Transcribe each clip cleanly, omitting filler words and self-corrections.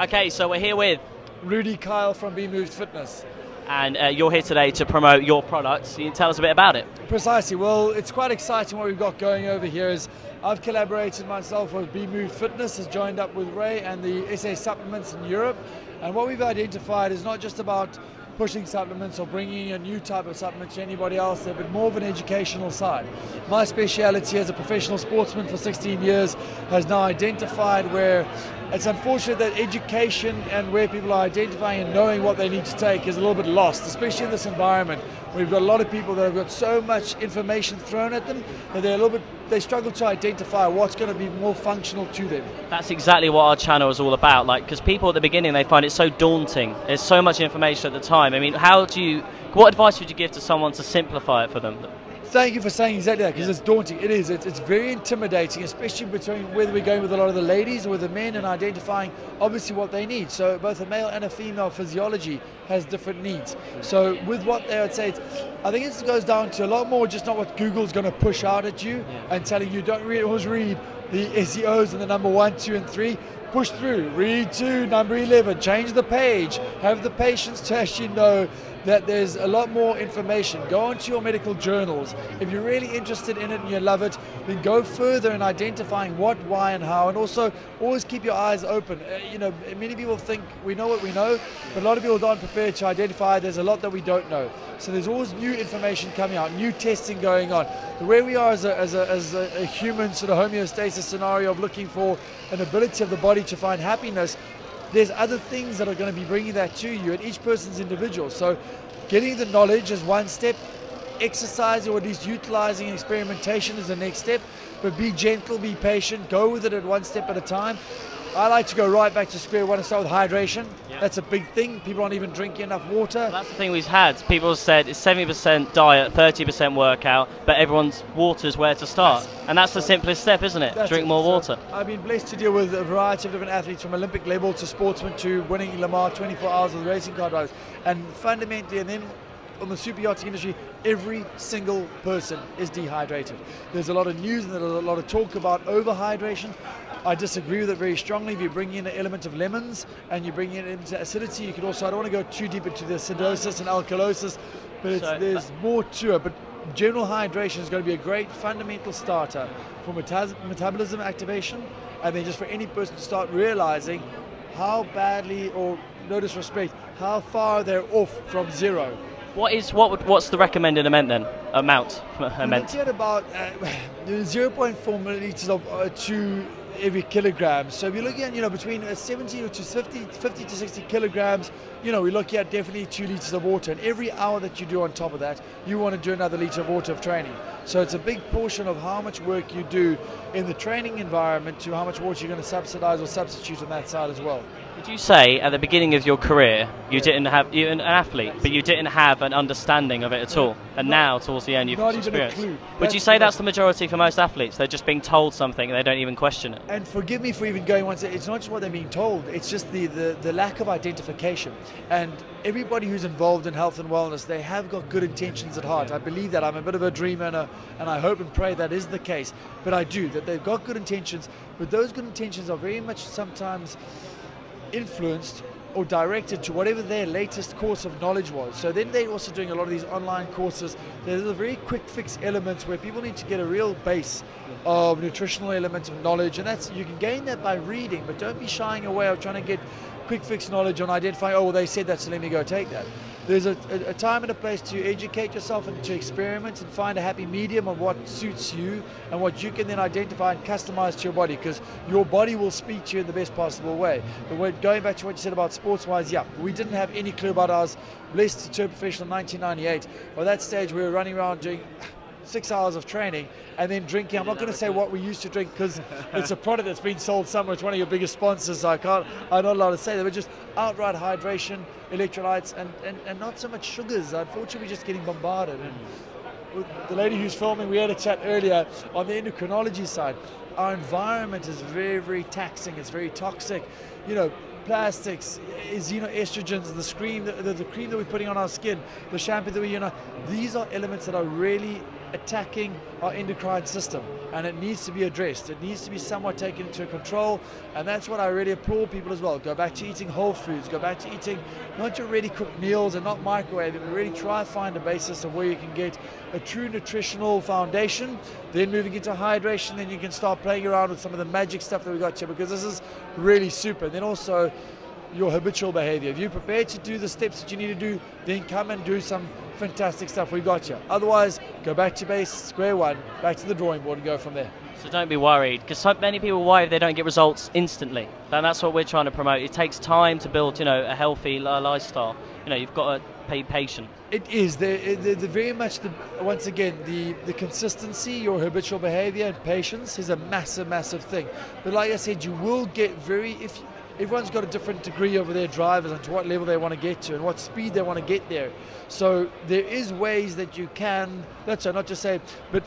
Okay, so we're here with Rudi Keil from Bmoved Fitness. And you're here today to promote your products. Can you tell us a bit about it? Precisely. Well, it's quite exciting what we've got going over here. Is I've collaborated myself with Bmoved Fitness, has joined up with Ray and the SA Supplements in Europe. And what we've identified is not just about pushing supplements or bringing a new type of supplement to anybody else there, but more of an educational side. My speciality as a professional sportsman for 16 years has now identified where it's unfortunate that education and where people are identifying and knowing what they need to take is a little bit lost, especially in this environment where we've got a lot of people that have got so much information thrown at them that they struggle to identify what's going to be more functional to them. That's exactly what our channel is all about, because people at the beginning, they find it so daunting. There's so much information at the time. I mean, what advice would you give to someone to simplify it for them? Thank you for saying exactly that, because it's daunting. It is. It's very intimidating, especially between whether we're going with a lot of the ladies or with the men and identifying obviously what they need. So both a male and a female physiology has different needs. So with what they would say, I think it goes down to a lot more just not what Google's going to push out at you and telling you don't always read the SEOs and the number 1, 2, and 3. Push through, read to number 11, change the page, have the patience to actually know that there's a lot more information. Go into your medical journals. If you're really interested in it and you love it, then go further in identifying what, why, and how. And also, always keep your eyes open. Many people think we know what we know, but a lot of people aren't prepared to identify there's a lot that we don't know. So there's always new information coming out, new testing going on. The way we are as a human sort of homeostasis scenario of looking for an ability of the body to find happiness, there's other things that are going to be bringing that to you, and each person's individual. So getting the knowledge is one step, exercising or at least utilizing experimentation is the next step, but be gentle, be patient, go with it at one step at a time. I like to go right back to square one and start with hydration. Yeah. That's a big thing. People aren't even drinking enough water. Well, that's the thing we've had. People said it's 70% diet, 30% workout, but everyone's water's where to start. And that's the simplest step, isn't it? Drink more water. I've been blessed to deal with a variety of different athletes, from Olympic level to sportsmen to winning Le Mans 24 hours with racing car drivers. And fundamentally, and then on the super yachting industry, every single person is dehydrated. There's a lot of news and there's a lot of talk about overhydration. I disagree with it very strongly. If you bring in an element of lemons and you bring in into acidity, you can also, I don't want to go too deep into the acidosis and alkalosis, but there's more to it. But general hydration is going to be a great fundamental starter for metabolism activation, and then just for any person to start realizing how badly, or no disrespect, how far they're off from zero. What's the recommended amount then? Amount. Looking at about 0.4 milliliters of to every kilogram. So if you're looking at between 70 to 50 to 60 kilograms, we're looking at definitely 2 liters of water. And every hour that you do on top of that, you want to do another liter of water of training. So it's a big portion of how much work you do in the training environment to how much water you're going to subsidize or substitute on that side as well. Did you say at the beginning of your career you're an athlete, but you didn't have an understanding of it at all, and now towards the end you've experienced? Would you say that's the majority for most athletes? They're just being told something and they don't even question it. And forgive me for even going one step. It's not just what they're being told; it's just the lack of identification. And everybody who's involved in health and wellness, they have got good intentions at heart. I believe that. I'm a bit of a dreamer, and I hope and pray that is the case. But I do, that they've got good intentions, but those good intentions are very much sometimes influenced or directed to whatever their latest course of knowledge was. So then they're also doing a lot of these online courses. There's a very quick fix elements where people need to get a real base of nutritional elements of knowledge, and that's, you can gain that by reading, but don't be shying away of trying to get quick fix knowledge on identifying, oh well, they said that, so let me go take that. There's a time and a place to educate yourself and to experiment and find a happy medium of what suits you and what you can then identify and customize to your body, because your body will speak to you in the best possible way. But going back to what you said about sports-wise, yeah, we didn't have any clue about ours. Blessed to turn professional in 1998. By that stage, we were running around doing 6 hours of training and then drinking. I'm not going to say what we used to drink because it's a product that's been sold somewhere. It's one of your biggest sponsors, so I'm not allowed to say that. But just outright hydration, electrolytes, and not so much sugars. Unfortunately, we're just getting bombarded. And with the lady who's filming, we had a chat earlier on the endocrinology side. Our environment is very, very taxing. It's very toxic. Plastics, estrogens, the cream that we're putting on our skin, the shampoo that we these are elements that are really attacking our endocrine system, and it needs to be addressed. It needs to be somewhat taken into control, and that's what I really applaud people as well. Go back to eating whole foods, go back to eating not your ready cooked meals and not microwave it, but really try to find a basis of where you can get a true nutritional foundation. Then moving into hydration, then you can start playing around with some of the magic stuff that we got here, because this is really super. And then also your habitual behavior. If you're prepared to do the steps that you need to do, then come and do some fantastic stuff we got here. Otherwise, go back to base, square one, back to the drawing board and go from there. So don't be worried, because so many people worry if they don't get results instantly. And that's what we're trying to promote. It takes time to build, a healthy lifestyle. You've got to be patient. It is. They're very much, once again, the consistency, your habitual behavior and patience is a massive, massive thing. But like I said, you will get everyone's got a different degree of their drivers and to what level they want to get to and what speed they want to get there. So there is ways that you can, that's not just say, but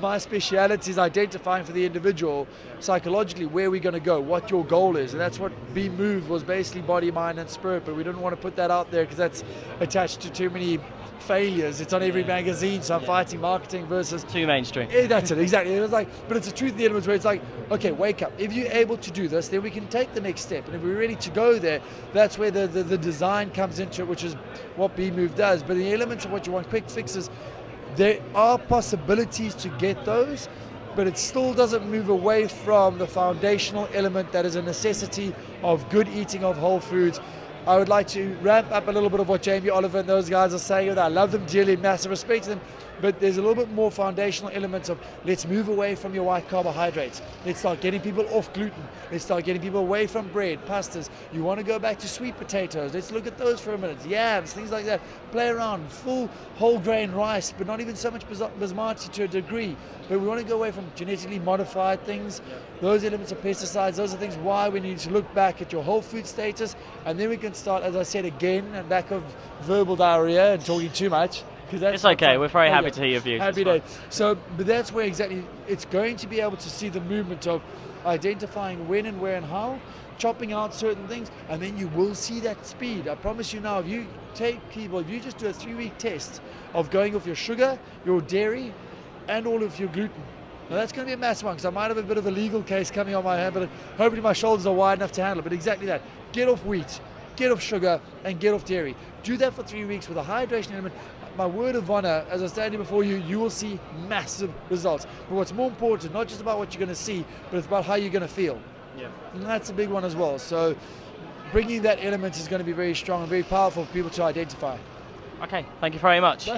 my speciality is identifying for the individual psychologically where we're going to go, what your goal is. And that's what Bmoved was, basically body, mind and spirit, but we didn't want to put that out there because that's attached to too many failures. It's on every magazine, so I'm fighting marketing versus too mainstream. That's it, exactly. It was like, but it's a truth in the elements where it's like, okay, wake up. If you're able to do this, then we can take the next step. And if we're ready to go there, that's where the design comes into it, which is what Bmoved does. But the elements of what you want, quick fixes, there are possibilities to get those, but it still doesn't move away from the foundational element that is a necessity of good eating of whole foods. I would like to ramp up a little bit of what Jamie Oliver and those guys are saying. I love them dearly, massive respect to them, but there's a little bit more foundational elements of let's move away from your white carbohydrates. Let's start getting people off gluten. Let's start getting people away from bread, pastas. You want to go back to sweet potatoes. Let's look at those for a minute. Yams, things like that. Play around. Full whole grain rice, but not even so much basmati to a degree. But we want to go away from genetically modified things. Those elements of pesticides, those are things why we need to look back at your whole food status, and then we can start, as I said again, and back of verbal diarrhea and talking too much. It's okay, we're very happy to hear your views. Happy day. So, but that's where exactly it's going to be able to see the movement of identifying when and where and how, chopping out certain things, and then you will see that speed. I promise you now, if you take people, if you just do a 3-week test of going off your sugar, your dairy, and all of your gluten. Now that's going to be a massive one, because I might have a bit of a legal case coming on my hand, but hopefully my shoulders are wide enough to handle it. But exactly that. Get off wheat, get off sugar, and get off dairy. Do that for 3 weeks with a hydration element. My word of honor, as I stand here before you, you will see massive results. But what's more important, not just about what you're going to see, but it's about how you're going to feel. Yeah. And that's a big one as well. So bringing that element is going to be very strong and very powerful for people to identify. Okay, thank you very much.